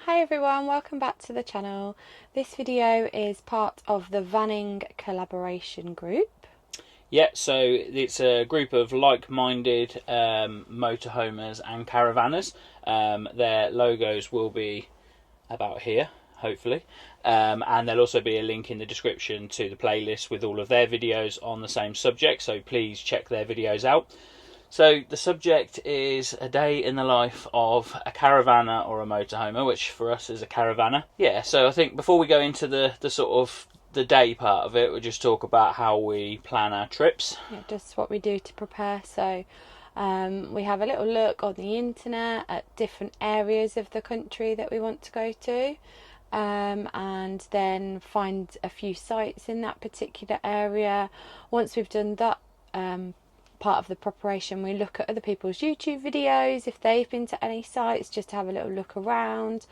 Hi everyone, welcome back to the channel. This video is part of the vanning collaboration group. Yeah, so it's a group of like-minded motorhomers and caravanners. Their logos will be about here, hopefully. And there'll also be a link in the description to the playlist with all of their videos on the same subject, so please check their videos out. So the subject is a day in the life of a caravanner or a motorhomer, which for us is a caravanner. Yeah, so I think before we go into the sort of the day part of it, we'll just talk about how we plan our trips. Yeah, just what we do to prepare. So we have a little look on the internet at different areas of the country that we want to go to, and then find a few sites in that particular area. Once we've done that part of the preparation, we look at other people's YouTube videos if they've been to any sites, just to have a little look around,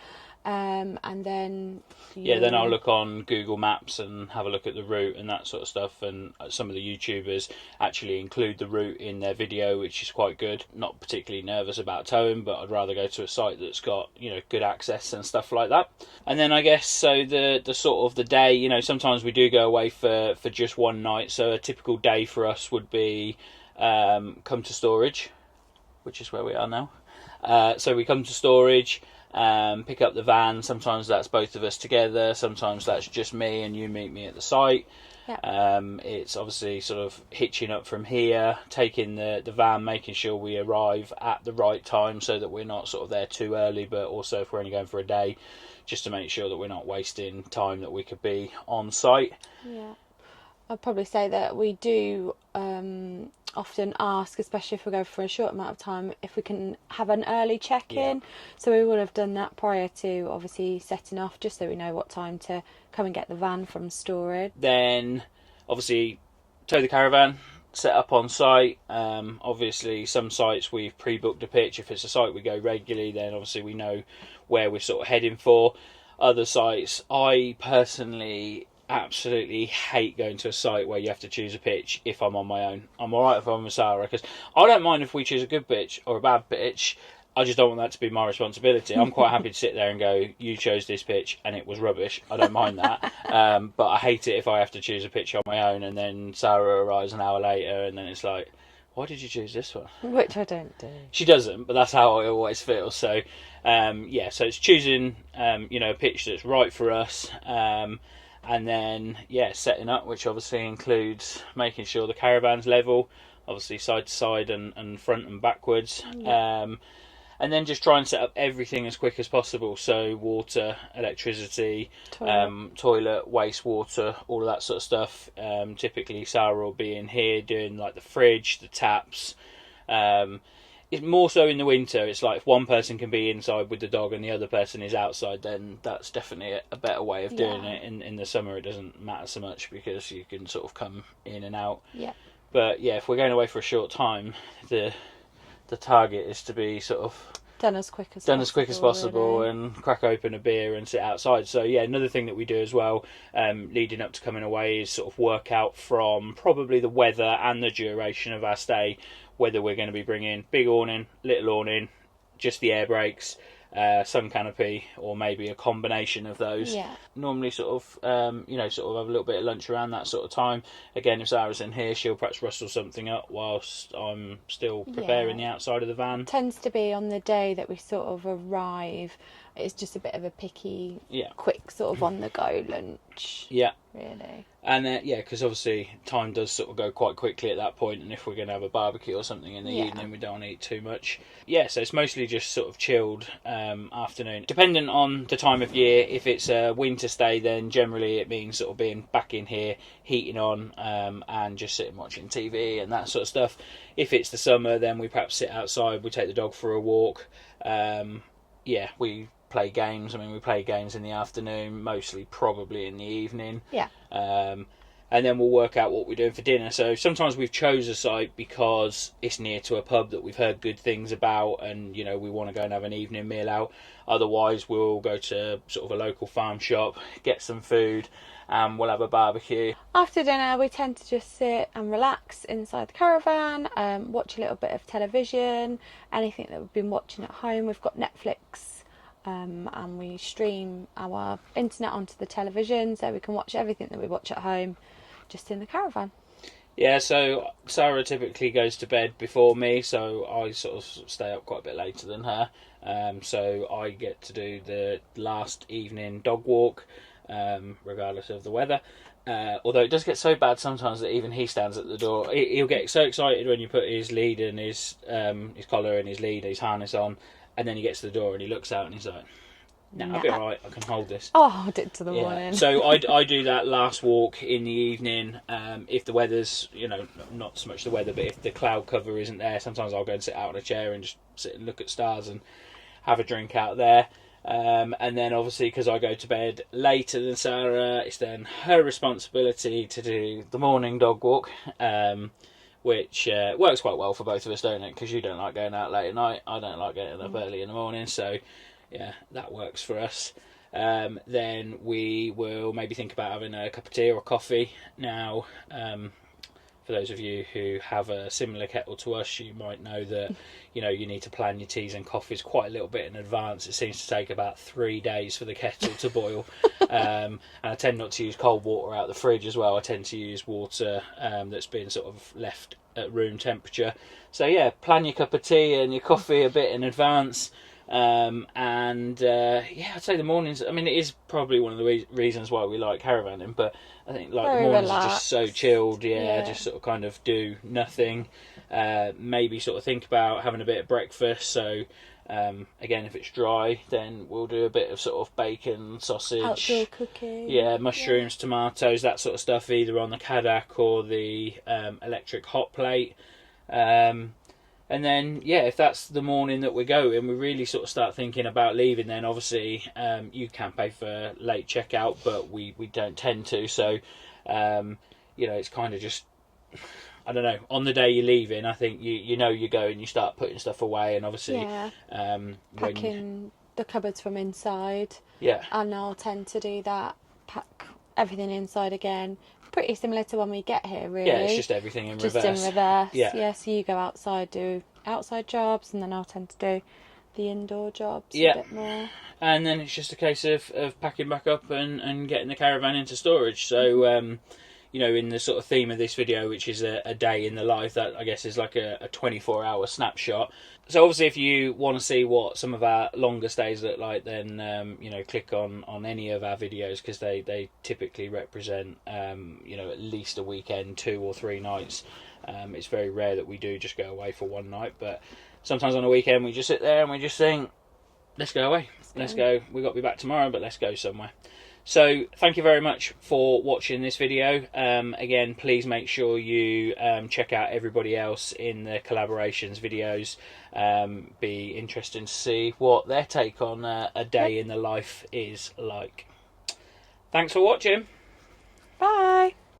and then then I'll look on Google Maps and have a look at the route and that sort of stuff. And some of the YouTubers actually include the route in their video, which is quite good. Not particularly nervous about towing, but I'd rather go to a site that's got, you know, good access and stuff like that. And then I guess so the sort of the day, you know, sometimes we do go away for just one night. So a typical day for us would be come to storage, which is where we are now. So we come to storage, pick up the van. Sometimes that's both of us together, sometimes that's just me and you meet me at the site. It's obviously sort of hitching up from here, taking the van, making sure we arrive at the right time so that we're not sort of there too early, but also if we're only going for a day, just to make sure that we're not wasting time that we could be on site. I'd probably say that we do often ask, especially if we go for a short amount of time, if we can have an early check-in. So we would have done that prior to obviously setting off, just so we know what time to come and get the van from storage. Then obviously tow the caravan, set up on site. Obviously some sites we've pre-booked a pitch. If it's a site we go regularly, then obviously we know where we're sort of heading for. Other sites, I personally absolutely hate going to a site where you have to choose a pitch if I'm on my own. I'm alright if I'm with Sarah, because I don't mind if we choose a good pitch or a bad pitch. I just don't want that to be my responsibility. I'm quite happy to sit there and go, you chose this pitch and it was rubbish. I don't mind that. But I hate it if I have to choose a pitch on my own and then Sarah arrives an hour later and then it's like, why did you choose this one? Which I don't do. She doesn't, but that's how I always feel. So so it's choosing a pitch that's right for us. And then, setting up, which obviously includes making sure the caravan's level, obviously side to side and front and backwards. And then just try and set up everything as quick as possible. So water, electricity, toilet, wastewater, all of that sort of stuff. Typically Sarah will be in here doing like the fridge, the taps. It's more so in the winter. It's like if one person can be inside with the dog and the other person is outside, then that's definitely a better way of doing it. In the summer, it doesn't matter so much because you can sort of come in and out. But if we're going away for a short time, the target is to be sort of done as quick as possible really. And crack open a beer and sit outside. So another thing that we do as well, leading up to coming away, is sort of work out from probably the weather and the duration of our stay whether we're going to be bringing big awning, little awning, just the air brakes, sun canopy, or maybe a combination of those. Normally sort of have a little bit of lunch around that sort of time. Again, if Sarah's in here, she'll perhaps rustle something up whilst I'm still preparing the outside of the van. It tends to be on the day that we sort of arrive. It's just a bit of a picky, quick sort of on the go lunch. Really. And because obviously time does sort of go quite quickly at that point, and if we're going to have a barbecue or something in the evening, we don't want to eat too much. So it's mostly just sort of chilled afternoon. Dependent on the time of year, if it's a winter stay, then generally it means sort of being back in here, heating on, and just sitting watching TV and that sort of stuff. If it's the summer, then we perhaps sit outside, we take the dog for a walk. We play games. I mean, we play games in the afternoon, mostly probably in the evening. And then we'll work out what we're doing for dinner. So sometimes we've chose a site because it's near to a pub that we've heard good things about, and we want to go and have an evening meal out. Otherwise, we'll go to sort of a local farm shop, get some food, and we'll have a barbecue. After dinner, we tend to just sit and relax inside the caravan, watch a little bit of television, anything that we've been watching at home. We've got Netflix and we stream our internet onto the television so we can watch everything that we watch at home just in the caravan. Yeah, so Sarah typically goes to bed before me, so I sort of stay up quite a bit later than her. So I get to do the last evening dog walk, regardless of the weather. Although it does get so bad sometimes that even he stands at the door. He'll get so excited when you put his lead and his collar and his lead, his harness on, and then he gets to the door and he looks out and he's like, "No, I'll be all right. I can hold this." Oh, I'll hold it to the morning. So I do that last walk in the evening. If the weather's, not so much the weather, but if the cloud cover isn't there, sometimes I'll go and sit out on a chair and just sit and look at stars and have a drink out there. And then obviously, because I go to bed later than Sarah, it's then her responsibility to do the morning dog walk, which works quite well for both of us, don't it? Because you don't like going out late at night, I don't like getting up early in the morning, so yeah, that works for us. Then we will maybe think about having a cup of tea or coffee. Now, for those of you who have a similar kettle to us, you might know that you need to plan your teas and coffees quite a little bit in advance. It seems to take about 3 days for the kettle to boil. And I tend not to use cold water out of the fridge as well. I tend to use water that's been sort of left at room temperature. So yeah, plan your cup of tea and your coffee a bit in advance. I'd say the mornings, it is probably one of the reasons why we like caravanning, but I think the mornings are just so chilled, just sort of kind of do nothing, maybe sort of think about having a bit of breakfast. So again, if it's dry, then we'll do a bit of sort of bacon, sausage, outdoor cooking, mushrooms, tomatoes, that sort of stuff, either on the Kadak or the electric hot plate. And then, if that's the morning that we're going, we really sort of start thinking about leaving. Then obviously, you can pay for late checkout, but we don't tend to. So, it's kind of just, I don't know. On the day you're leaving, I think you go and you start putting stuff away, and obviously, packing the cupboards from inside. Yeah, and I'll tend to do that. Pack everything inside again. Pretty similar to when we get here, really. Yeah, it's just everything in reverse. Just in reverse. Yeah. So you go outside, do outside jobs, and then I'll tend to do the indoor jobs a bit more. And then it's just a case of packing back up and getting the caravan into storage. So, in the sort of theme of this video, which is a day in the life, that I guess is like a 24-hour snapshot. So obviously, if you want to see what some of our longer stays look like, then click on any of our videos, because they typically represent at least a weekend, 2 or 3 nights. It's very rare that we do just go away for one night, but sometimes on a weekend we just sit there and we just think, let's go away, let's go. We've got to be back tomorrow, but let's go somewhere. So thank you very much for watching this video. Again, please make sure you check out everybody else in the collaborations videos. Be interesting to see what their take on a day in the life is like. Thanks for watching. Bye.